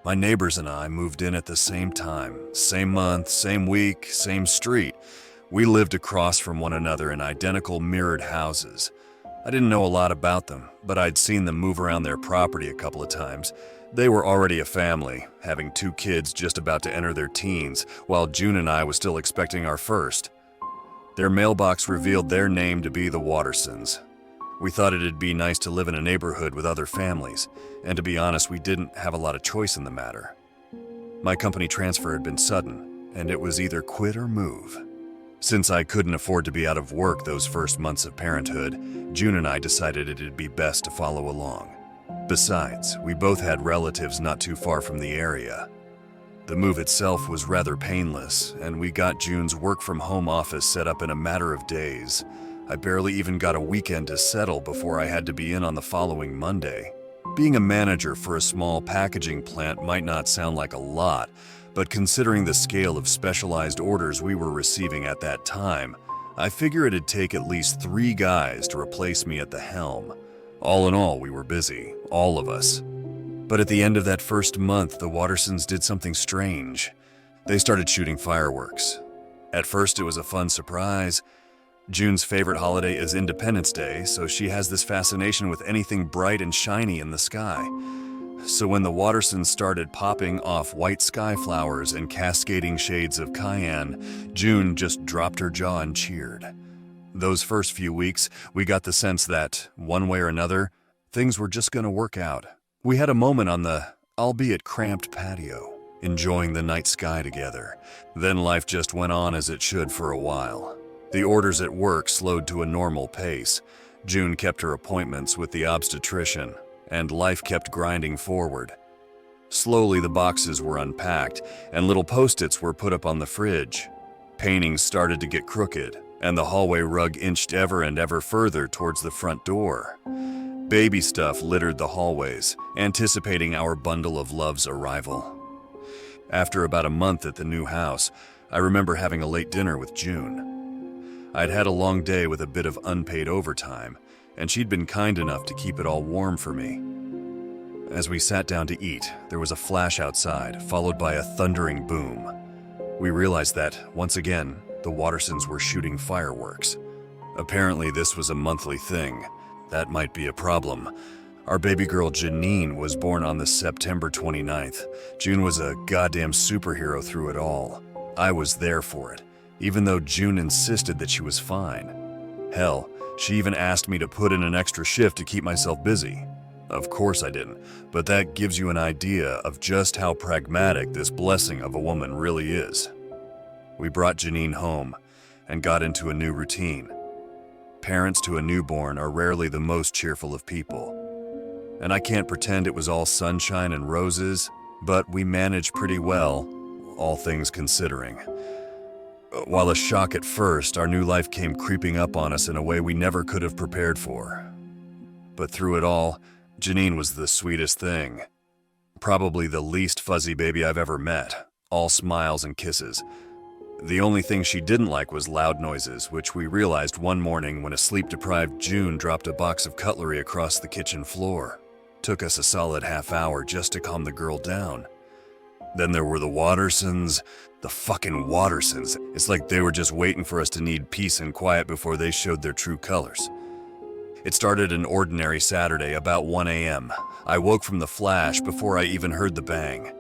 My neighbors and I moved in at the same time, same month, same week, same street. We lived across from one another in identical mirrored houses. I didn't know a lot about them, but I'd seen them move around their property a couple of times. They were already a family, having 2 kids just about to enter their teens, while June and I was still expecting our first. Their mailbox revealed their name to be the Wattersons. We thought it'd be nice to live in a neighborhood with other families, and to be honest, we didn't have a lot of choice in the matter. My company transfer had been sudden, and it was either quit or move. Since I couldn't afford to be out of work those first months of parenthood, June and I decided it'd be best to follow along. Besides, we both had relatives not too far from the area. The move itself was rather painless, and we got June's work-from-home office set up in a matter of days. I barely even got a weekend to settle before I had to be in on the following Monday. Being a manager for a small packaging plant might not sound like a lot, but considering the scale of specialized orders we were receiving at that time, I figure it'd take at least 3 guys to replace me at the helm. All in all, we were busy, all of us. But at the end of that first month, the Wattersons did something strange. They started shooting fireworks. At first, it was a fun surprise. June's favorite holiday is Independence Day, so she has this fascination with anything bright and shiny in the sky. So when the Wattersons started popping off white sky flowers and cascading shades of cayenne, June just dropped her jaw and cheered. Those first few weeks, we got the sense that, one way or another, things were just gonna work out. We had a moment on the, albeit cramped patio, enjoying the night sky together. Then life just went on as it should for a while. The orders at work slowed to a normal pace. June kept her appointments with the obstetrician, and life kept grinding forward. Slowly the boxes were unpacked, and little post-its were put up on the fridge. Paintings started to get crooked, and the hallway rug inched ever and ever further towards the front door. Baby stuff littered the hallways, anticipating our bundle of love's arrival. After about a month at the new house, I remember having a late dinner with June. I'd had a long day with a bit of unpaid overtime, and she'd been kind enough to keep it all warm for me. As we sat down to eat, there was a flash outside, followed by a thundering boom. We realized that, once again, the Wattersons were shooting fireworks. Apparently, this was a monthly thing. That might be a problem. Our baby girl Janine was born on the September 29th. June was a goddamn superhero through it all. I was there for it, even though June insisted that she was fine. Hell, she even asked me to put in an extra shift to keep myself busy. Of course I didn't, but that gives you an idea of just how pragmatic this blessing of a woman really is. We brought Janine home and got into a new routine. Parents to a newborn are rarely the most cheerful of people. And I can't pretend it was all sunshine and roses, but we managed pretty well, all things considering. While a shock at first, our new life came creeping up on us in a way we never could have prepared for. But through it all, Janine was the sweetest thing. Probably the least fuzzy baby I've ever met, all smiles and kisses. The only thing she didn't like was loud noises, which we realized one morning when a sleep-deprived June dropped a box of cutlery across the kitchen floor. Took us a solid half hour just to calm the girl down. Then there were the Wattersons. The fucking Wattersons. It's like they were just waiting for us to need peace and quiet before they showed their true colors. It started an ordinary Saturday about 1 a.m. I woke from the flash before I even heard the bang.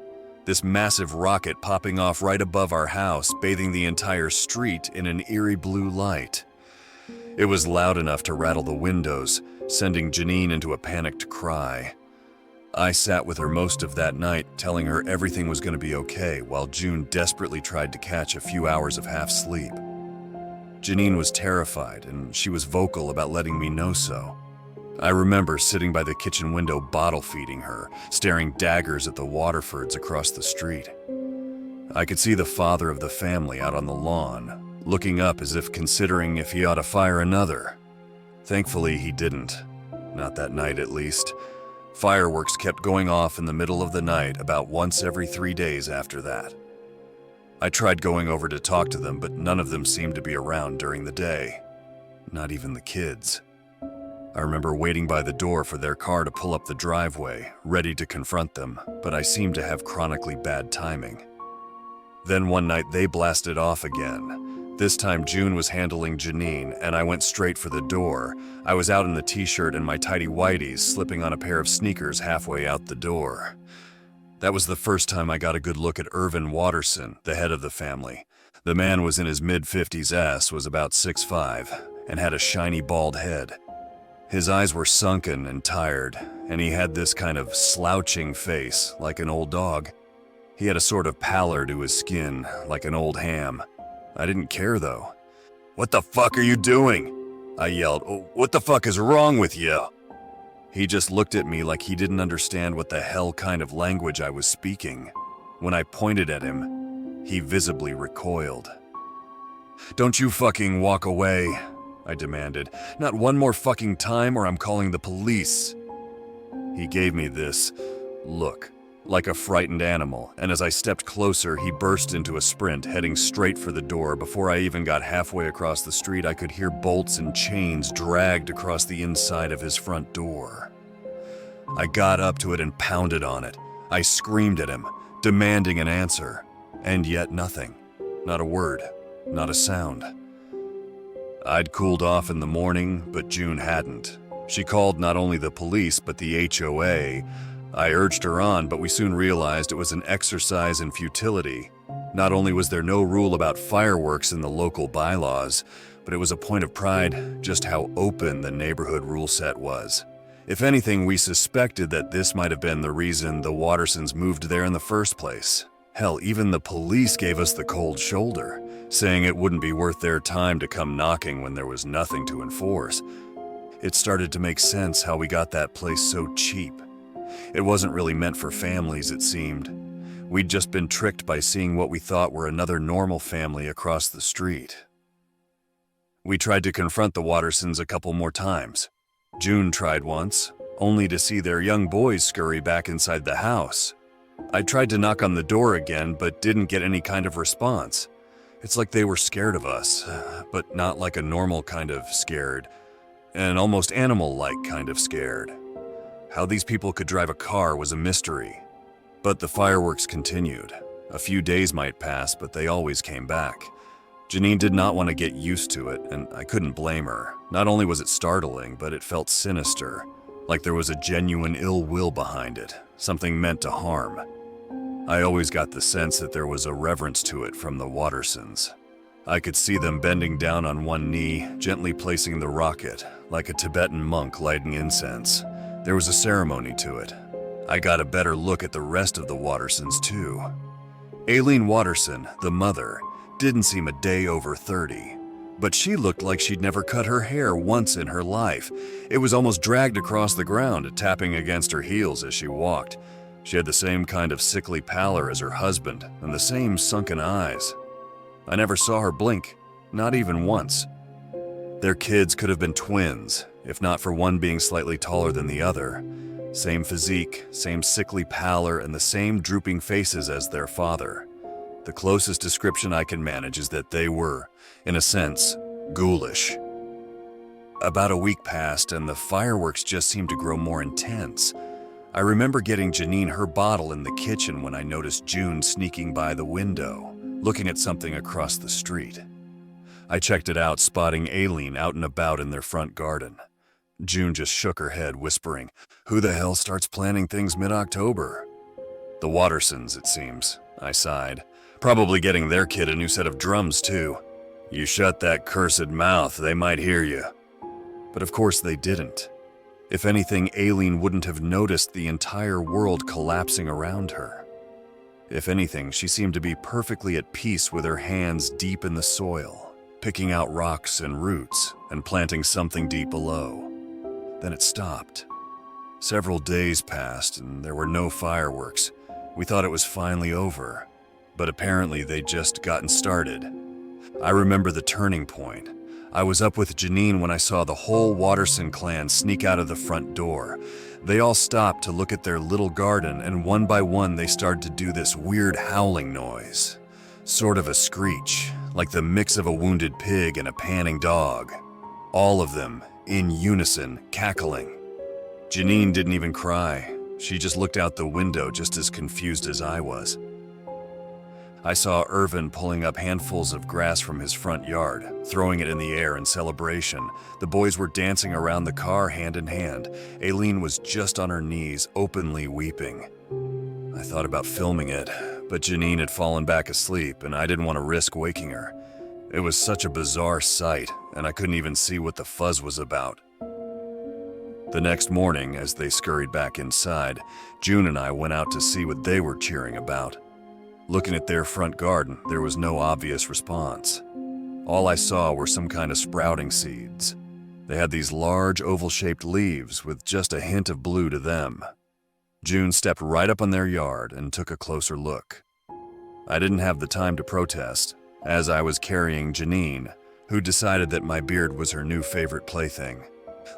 This massive rocket popping off right above our house, bathing the entire street in an eerie blue light. It was loud enough to rattle the windows, sending Janine into a panicked cry. I sat with her most of that night, telling her everything was going to be okay, while June desperately tried to catch a few hours of half sleep. Janine was terrified, and she was vocal about letting me know so. I remember sitting by the kitchen window bottle feeding her, staring daggers at the Waterfords across the street. I could see the father of the family out on the lawn, looking up as if considering if he ought to fire another. Thankfully, he didn't. Not that night, at least. Fireworks kept going off in the middle of the night about once every 3 days after that. I tried going over to talk to them, but none of them seemed to be around during the day. Not even the kids. I remember waiting by the door for their car to pull up the driveway, ready to confront them, but I seemed to have chronically bad timing. Then one night they blasted off again. This time June was handling Janine, and I went straight for the door. I was out in the t-shirt and my tidy whities, slipping on a pair of sneakers halfway out the door. That was the first time I got a good look at Irvin Watterson, the head of the family. The man was in his mid-50s, was about 6'5", and had a shiny bald head. His eyes were sunken and tired, and he had this kind of slouching face, like an old dog. He had a sort of pallor to his skin, like an old ham. I didn't care, though. "What the fuck are you doing?" I yelled. "What the fuck is wrong with you?" He just looked at me like he didn't understand what the hell kind of language I was speaking. When I pointed at him, he visibly recoiled. "Don't you fucking walk away," I demanded. "Not one more fucking time or I'm calling the police." He gave me this look, like a frightened animal, and as I stepped closer, he burst into a sprint, heading straight for the door. Before I even got halfway across the street, I could hear bolts and chains dragged across the inside of his front door. I got up to it and pounded on it. I screamed at him, demanding an answer, and yet nothing. Not a word, not a sound. I'd cooled off in the morning, but June hadn't. She called not only the police, but the HOA. I urged her on, but we soon realized it was an exercise in futility. Not only was there no rule about fireworks in the local bylaws, but it was a point of pride just how open the neighborhood rule set was. If anything, we suspected that this might have been the reason the Wattersons moved there in the first place. Hell, even the police gave us the cold shoulder, saying it wouldn't be worth their time to come knocking when there was nothing to enforce. It started to make sense how we got that place so cheap. It wasn't really meant for families, it seemed. We'd just been tricked by seeing what we thought were another normal family across the street. We tried to confront the Wattersons a couple more times. June tried once, only to see their young boys scurry back inside the house. I tried to knock on the door again, but didn't get any kind of response. It's like they were scared of us, but not like a normal kind of scared. An almost animal-like kind of scared. How these people could drive a car was a mystery. But the fireworks continued. A few days might pass, but they always came back. Janine did not want to get used to it, and I couldn't blame her. Not only was it startling, but it felt sinister, like there was a genuine ill will behind it, something meant to harm. I always got the sense that there was a reverence to it from the Wattersons. I could see them bending down on one knee, gently placing the rocket, like a Tibetan monk lighting incense. There was a ceremony to it. I got a better look at the rest of the Wattersons, too. Aileen Watterson, the mother, didn't seem a day over 30, but she looked like she'd never cut her hair once in her life. It was almost dragged across the ground, tapping against her heels as she walked. She had the same kind of sickly pallor as her husband, and the same sunken eyes. I never saw her blink, not even once. Their kids could have been twins, if not for one being slightly taller than the other. Same physique, same sickly pallor, and the same drooping faces as their father. The closest description I can manage is that they were, in a sense, ghoulish. About a week passed, and the fireworks just seemed to grow more intense. I remember getting Janine her bottle in the kitchen when I noticed June sneaking by the window, looking at something across the street. I checked it out, spotting Aileen out and about in their front garden. June just shook her head, whispering, "Who the hell starts planning things mid-October?" "The Wattersons, it seems," I sighed. "Probably getting their kid a new set of drums, too." "You shut that cursed mouth, they might hear you." But of course they didn't. If anything, Aileen wouldn't have noticed the entire world collapsing around her. If anything, she seemed to be perfectly at peace with her hands deep in the soil, picking out rocks and roots and planting something deep below. Then it stopped. Several days passed and there were no fireworks. We thought it was finally over, but apparently they'd just gotten started. I remember the turning point. I was up with Janine when I saw the whole Watterson clan sneak out of the front door. They all stopped to look at their little garden, and one by one they started to do this weird howling noise. Sort of a screech, like the mix of a wounded pig and a panting dog. All of them, in unison, cackling. Janine didn't even cry. She just looked out the window just as confused as I was. I saw Irvin pulling up handfuls of grass from his front yard, throwing it in the air in celebration. The boys were dancing around the car hand in hand. Aileen was just on her knees, openly weeping. I thought about filming it, but Janine had fallen back asleep and I didn't want to risk waking her. It was such a bizarre sight, and I couldn't even see what the fuzz was about. The next morning, as they scurried back inside, June and I went out to see what they were cheering about. Looking at their front garden, there was no obvious response. All I saw were some kind of sprouting seeds. They had these large oval-shaped leaves with just a hint of blue to them. June stepped right up on their yard and took a closer look. I didn't have the time to protest, as I was carrying Janine, who decided that my beard was her new favorite plaything.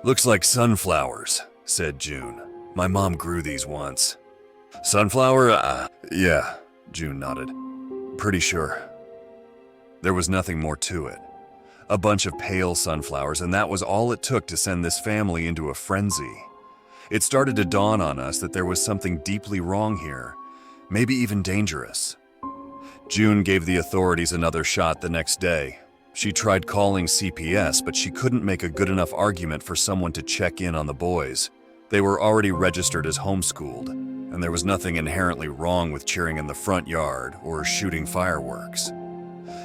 "Looks like sunflowers," said June. "My mom grew these once." "Sunflower? Yeah," June nodded. "Pretty sure." There was nothing more to it. A bunch of pale sunflowers, and that was all it took to send this family into a frenzy. It started to dawn on us that there was something deeply wrong here, maybe even dangerous. June gave the authorities another shot the next day. She tried calling CPS, but she couldn't make a good enough argument for someone to check in on the boys. They were already registered as homeschooled, and there was nothing inherently wrong with cheering in the front yard or shooting fireworks.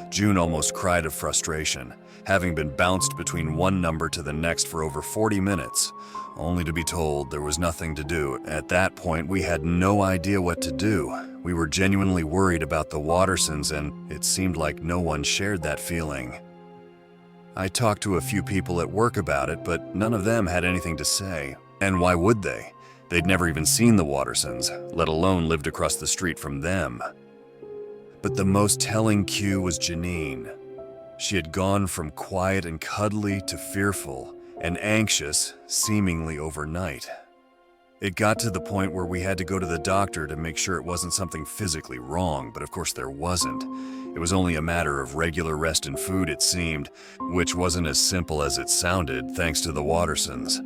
June almost cried of frustration, having been bounced between one number to the next for over 40 minutes, only to be told there was nothing to do. At that point, we had no idea what to do. We were genuinely worried about the Wattersons, and it seemed like no one shared that feeling. I talked to a few people at work about it, but none of them had anything to say. And why would they? They'd never even seen the Wattersons, let alone lived across the street from them. But the most telling cue was Janine. She had gone from quiet and cuddly to fearful and anxious, seemingly overnight. It got to the point where we had to go to the doctor to make sure it wasn't something physically wrong, but of course there wasn't. It was only a matter of regular rest and food, it seemed, which wasn't as simple as it sounded, thanks to the Wattersons.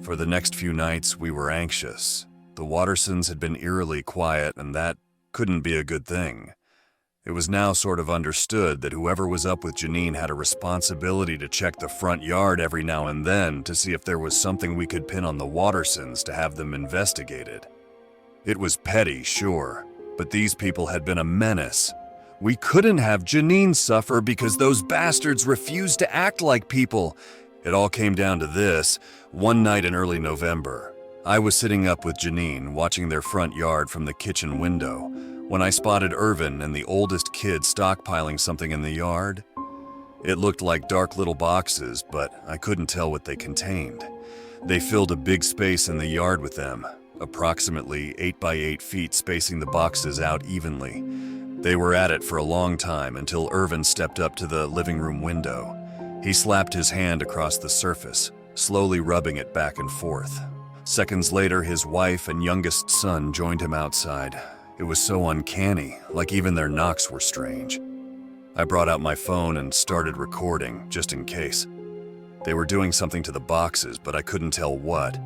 For the next few nights, we were anxious. The Wattersons had been eerily quiet, and that couldn't be a good thing. It was now sort of understood that whoever was up with Janine had a responsibility to check the front yard every now and then to see if there was something we could pin on the Wattersons to have them investigated. It was petty, sure, but these people had been a menace. We couldn't have Janine suffer because those bastards refused to act like people. It all came down to this. One night in early November, I was sitting up with Janine, watching their front yard from the kitchen window, when I spotted Irvin and the oldest kid stockpiling something in the yard. It looked like dark little boxes, but I couldn't tell what they contained. They filled a big space in the yard with them, approximately 8 by 8 feet, spacing the boxes out evenly. They were at it for a long time until Irvin stepped up to the living room window. He slapped his hand across the surface, slowly rubbing it back and forth. Seconds later, his wife and youngest son joined him outside. It was so uncanny, like even their knocks were strange. I brought out my phone and started recording, just in case. They were doing something to the boxes, but I couldn't tell what.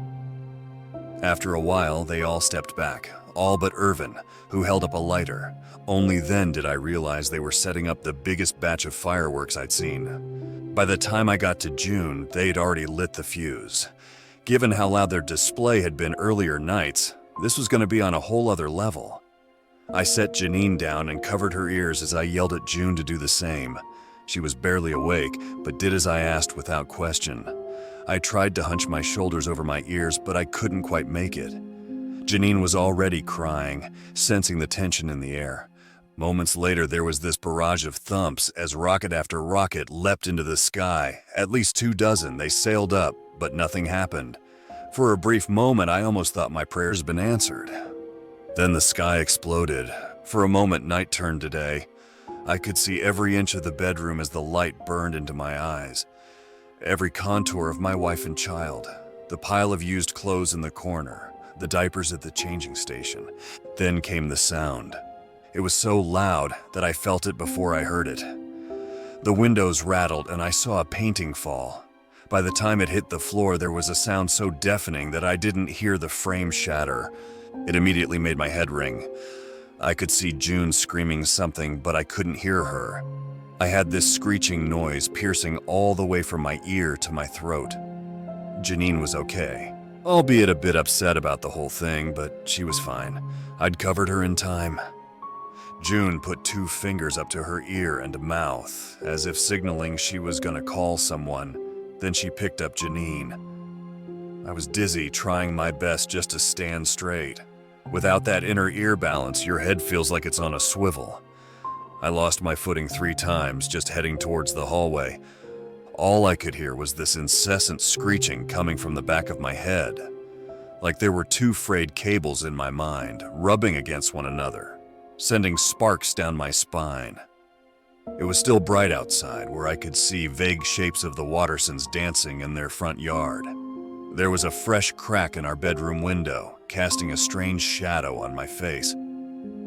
After a while, they all stepped back, all but Irvin, who held up a lighter. Only then did I realize they were setting up the biggest batch of fireworks I'd seen. By the time I got to June, they'd already lit the fuse. Given how loud their display had been earlier nights, this was going to be on a whole other level. I set Janine down and covered her ears as I yelled at June to do the same. She was barely awake, but did as I asked without question. I tried to hunch my shoulders over my ears, but I couldn't quite make it. Janine was already crying, sensing the tension in the air. Moments later, there was this barrage of thumps as rocket after rocket leapt into the sky. At least 24. They sailed up, but nothing happened. For a brief moment, I almost thought my prayers had been answered. Then the sky exploded. For a moment, night turned to day. I could see every inch of the bedroom as the light burned into my eyes. Every contour of my wife and child, the pile of used clothes in the corner, the diapers at the changing station. Then came the sound. It was so loud that I felt it before I heard it. The windows rattled and I saw a painting fall. By the time it hit the floor, there was a sound so deafening that I didn't hear the frame shatter. It immediately made my head ring. I could see June screaming something, but I couldn't hear her. I had this screeching noise piercing all the way from my ear to my throat. Janine was okay, albeit a bit upset about the whole thing, but she was fine. I'd covered her in time. June put 2 fingers up to her ear and mouth, as if signaling she was gonna call someone. Then she picked up Janine. I was dizzy, trying my best just to stand straight. Without that inner ear balance, your head feels like it's on a swivel. I lost my footing 3 times, just heading towards the hallway. All I could hear was this incessant screeching coming from the back of my head, like there were 2 frayed cables in my mind, rubbing against one another, sending sparks down my spine. It was still bright outside, where I could see vague shapes of the Wattersons dancing in their front yard. There was a fresh crack in our bedroom window, casting a strange shadow on my face.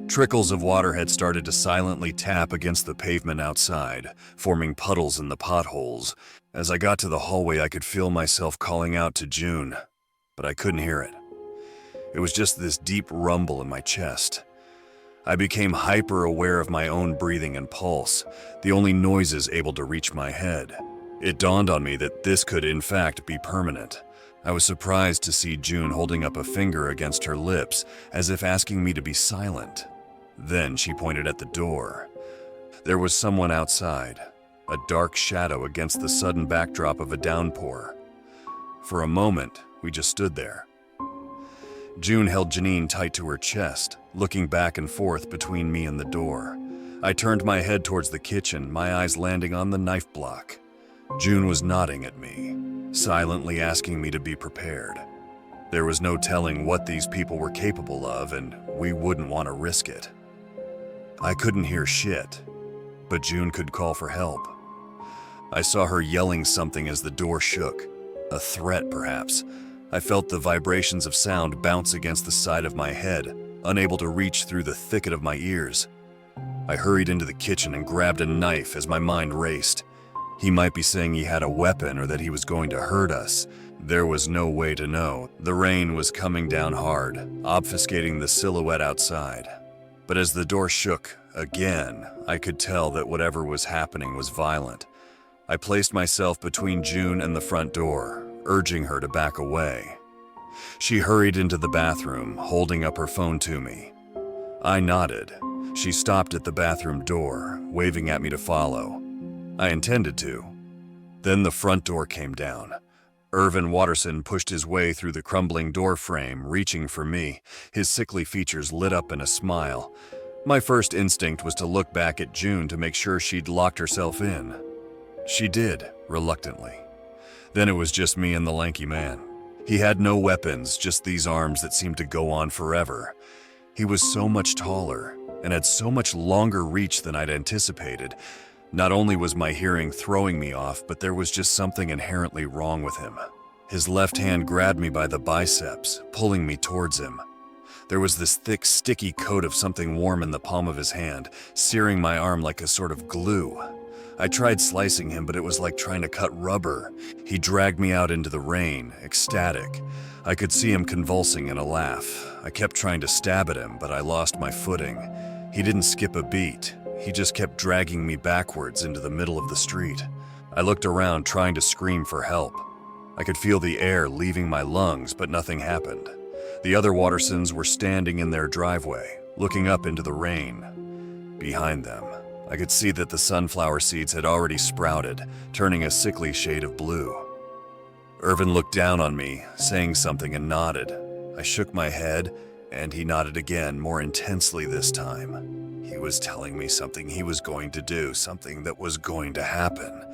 Trickles of water had started to silently tap against the pavement outside, forming puddles in the potholes. As I got to the hallway, I could feel myself calling out to June, but I couldn't hear it. It was just this deep rumble in my chest. I became hyper-aware of my own breathing and pulse, the only noises able to reach my head. It dawned on me that this could in fact be permanent. I was surprised to see June holding up a finger against her lips, as if asking me to be silent. Then she pointed at the door. There was someone outside, a dark shadow against the sudden backdrop of a downpour. For a moment, we just stood there. June held Janine tight to her chest, looking back and forth between me and the door. I turned my head towards the kitchen, my eyes landing on the knife block. June was nodding at me, silently asking me to be prepared. There was no telling what these people were capable of, and we wouldn't want to risk it. I couldn't hear shit, but June could call for help. I saw her yelling something as the door shook, a threat perhaps. I felt the vibrations of sound bounce against the side of my head, unable to reach through the thicket of my ears. I hurried into the kitchen and grabbed a knife as my mind raced. He might be saying he had a weapon or that he was going to hurt us. There was no way to know. The rain was coming down hard, obfuscating the silhouette outside. But as the door shook again, I could tell that whatever was happening was violent. I placed myself between June and the front door, urging her to back away. She hurried into the bathroom, holding up her phone to me. I nodded. She stopped at the bathroom door, waving at me to follow. I intended to. Then the front door came down. Irvin Watterson pushed his way through the crumbling door frame, reaching for me, his sickly features lit up in a smile. My first instinct was to look back at June to make sure she'd locked herself in. She did, reluctantly. Then it was just me and the lanky man. He had no weapons, just these arms that seemed to go on forever. He was so much taller and had so much longer reach than I'd anticipated. Not only was my hearing throwing me off, but there was just something inherently wrong with him. His left hand grabbed me by the biceps, pulling me towards him. There was this thick, sticky coat of something warm in the palm of his hand, searing my arm like a sort of glue. I tried slicing him, but it was like trying to cut rubber. He dragged me out into the rain, ecstatic. I could see him convulsing in a laugh. I kept trying to stab at him, but I lost my footing. He didn't skip a beat. He just kept dragging me backwards into the middle of the street. I looked around, trying to scream for help. I could feel the air leaving my lungs, but nothing happened. The other Wattersons were standing in their driveway, looking up into the rain. Behind them, I could see that the sunflower seeds had already sprouted, turning a sickly shade of blue. Irvin looked down on me, saying something, and nodded. I shook my head, and he nodded again, more intensely this time. He was telling me something he was going to do, something that was going to happen.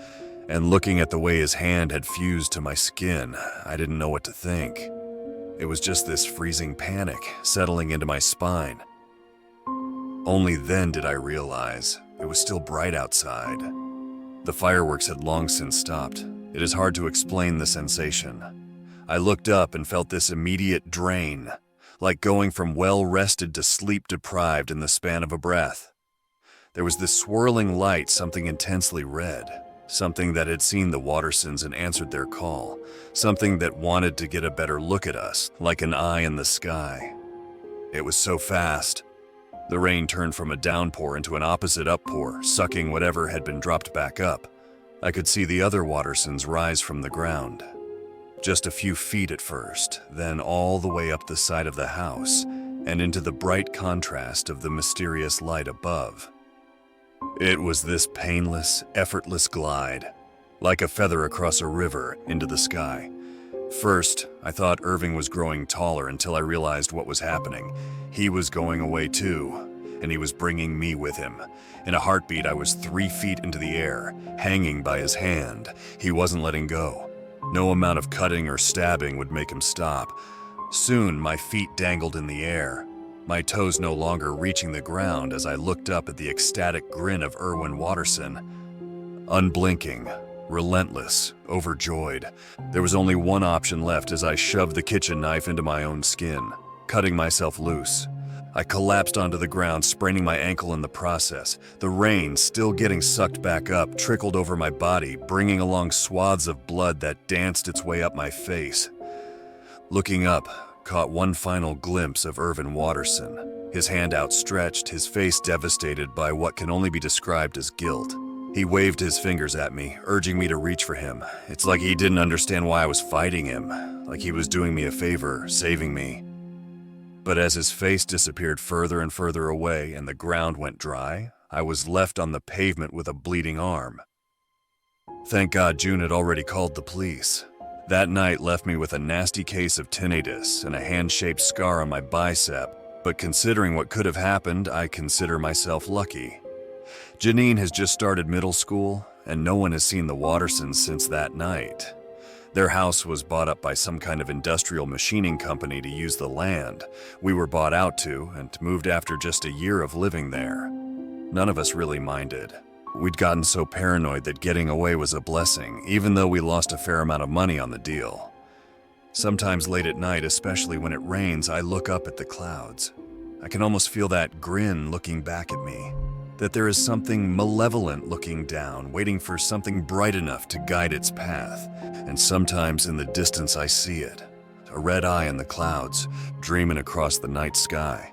And looking at the way his hand had fused to my skin, I didn't know what to think. It was just this freezing panic settling into my spine. Only then did I realize it was still bright outside. The fireworks had long since stopped. It is hard to explain the sensation. I looked up and felt this immediate drain, like going from well-rested to sleep-deprived in the span of a breath. There was this swirling light, something intensely red, something that had seen the Watersons and answered their call, something that wanted to get a better look at us, like an eye in the sky. It was so fast. The rain turned from a downpour into an opposite uppour, sucking whatever had been dropped back up. I could see the other Watersons rise from the ground. Just a few feet at first, then all the way up the side of the house, and into the bright contrast of the mysterious light above. It was this painless, effortless glide, like a feather across a river into the sky. First, I thought Irving was growing taller until I realized what was happening. He was going away too, and he was bringing me with him. In a heartbeat, I was 3 feet into the air, hanging by his hand. He wasn't letting go. No amount of cutting or stabbing would make him stop. Soon, my feet dangled in the air, my toes no longer reaching the ground as I looked up at the ecstatic grin of Erwin Watterson. Unblinking, relentless, overjoyed. There was only one option left as I shoved the kitchen knife into my own skin, cutting myself loose. I collapsed onto the ground, spraining my ankle in the process. The rain, still getting sucked back up, trickled over my body, bringing along swaths of blood that danced its way up my face. Looking up, caught one final glimpse of Irvin Watterson, his hand outstretched, his face devastated by what can only be described as guilt. He waved his fingers at me, urging me to reach for him. It's like he didn't understand why I was fighting him, like he was doing me a favor, saving me. But as his face disappeared further and further away and the ground went dry, I was left on the pavement with a bleeding arm. Thank God June had already called the police. That night left me with a nasty case of tinnitus and a hand-shaped scar on my bicep, but considering what could have happened, I consider myself lucky. Janine has just started middle school, and no one has seen the Wattersons since that night. Their house was bought up by some kind of industrial machining company to use the land. We were bought out to and moved after just a year of living there. None of us really minded. We'd gotten so paranoid that getting away was a blessing, even though we lost a fair amount of money on the deal. Sometimes late at night, especially when it rains, I look up at the clouds. I can almost feel that grin looking back at me, that there is something malevolent looking down, waiting for something bright enough to guide its path. And sometimes in the distance I see it, a red eye in the clouds, dreaming across the night sky.